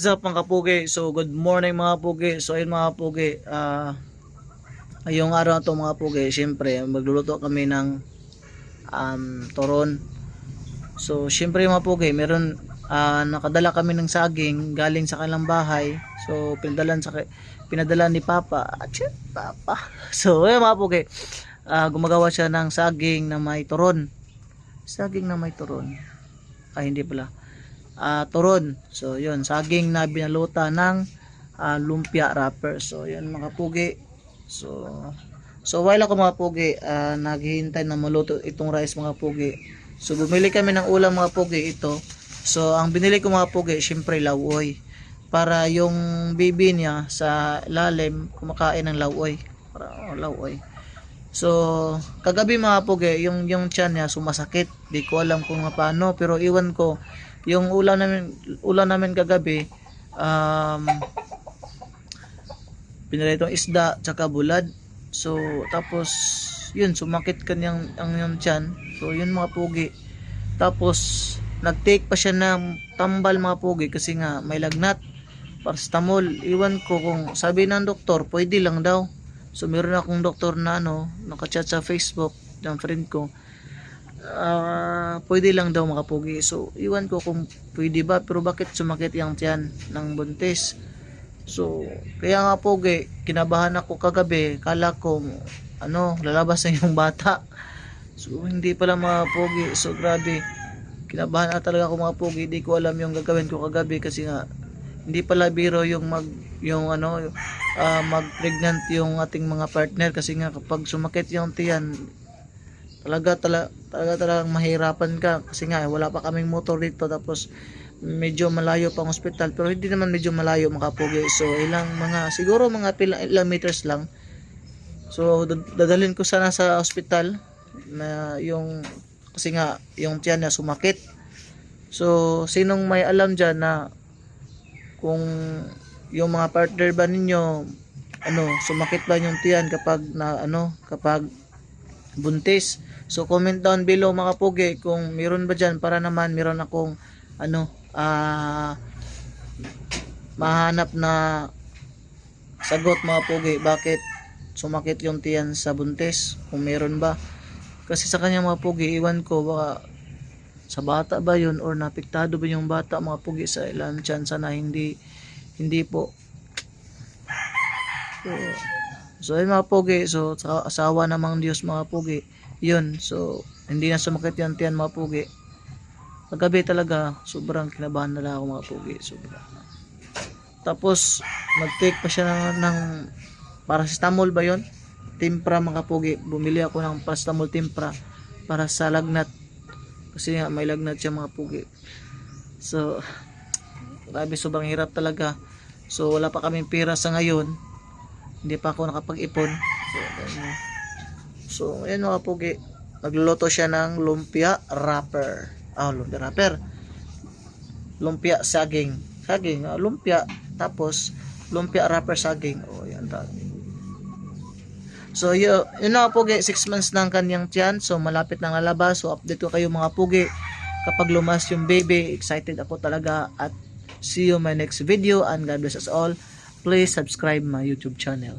What's up mga kapugi? So good morning mga pugi. So ayun mga pugi, ngayong araw na to mga pugi, syempre magluluto kami ng turon. So syempre mga pugi, meron nakadala kami ng saging galing sa kanilang bahay. So pinadala ni Papa. Atsit, Papa. So ayun mga pugi, gumagawa siya ng saging na may turon. Saging na may turon. Ay hindi pala. Turon. So yun, saging na binaluta ng lumpia wrapper. So yun mga pugi. So while ako mga pugi, naghihintay na maluto itong rice mga pugi. So bumili kami ng ulam mga pugi ito. So ang binili ko mga pugi, syempre lauoy. Para yung baby niya sa lalim kumakain ng lauoy. Para lauoy. So kagabi mga pugi, yung tiyan niya sumasakit. Di ko alam kung paano, pero iwan ko yung ulam namin kagabi, pinaritong isda tsaka bulad. So tapos yun, sumakit kanyang yung tiyan. So yun mga pugi. Tapos nagtake pa siya ng tambal mga pugi kasi nga may lagnat, paracetamol. Iwan ko kung sabi ng doktor pwede lang daw. So meron akong doktor na nakachat sa Facebook ng friend ko, pwede lang daw mga pugi. So iwan ko kung pwede ba, pero bakit sumakit yung tiyan ng buntis. So kaya nga pugi, kinabahan ako kagabi, kala ko lalabas na yung bata. So hindi pala mga pugi. So grabe, kinabahan na talaga ako mga pugi. Di ko alam yung gagawin ko kagabi kasi nga hindi pala biro yung mag pregnant yung ating mga partner, kasi nga kapag sumakit yung tiyan, talagang mahirapan ka kasi nga wala pa kaming motor dito, tapos medyo malayo pang hospital, pero hindi naman medyo malayo mga pugi. So siguro mga ilang meters lang. So dadalhin ko sana sa hospital na kasi nga yung tiyan niya sumakit. So sinong may alam dyan na kung yung mga partner ba ninyo sumakit ba yung tiyan kapag kapag buntis. So comment down below mga pugi kung meron ba dyan, para naman meron akong mahanap na sagot mga pugi, bakit sumakit yung tiyan sa buntis, kung meron ba. Kasi sa kanya mga pugi, iwan ko baka sa bata ba yun or napiktado ba yung bata mga pugi sa ilang tiyan. Sana hindi po. So yun mga pugi, so asawa namang Diyos mga pugi yun. So hindi na sumakit yung tiyan mga pugi. Kagabi talaga sobrang kinabahan na lang ako mga pugi, sobrang. Tapos nag-take pa siya ng paracetamol ba yun, timpra mga pugi. Bumili ako ng paracetamol timpra para sa lagnat, kasi nga may lagnat siya mga pugi. So grabe, sobrang hirap talaga. So wala pa kaming pera sa ngayon, hindi pa ako nakapag-ipon. So ayan mga pugi, nagluluto siya ng lumpia wrapper. Lumpia wrapper, lumpia saging, lumpia, tapos lumpia wrapper saging. Yan ta. So yun na pugi, 6 months ng kanyang tiyan. So malapit nang lalabas. So update ko kayo mga pugi kapag lumas yung baby. Excited ako talaga. At see you my next video, and God bless us all. Please subscribe my YouTube channel.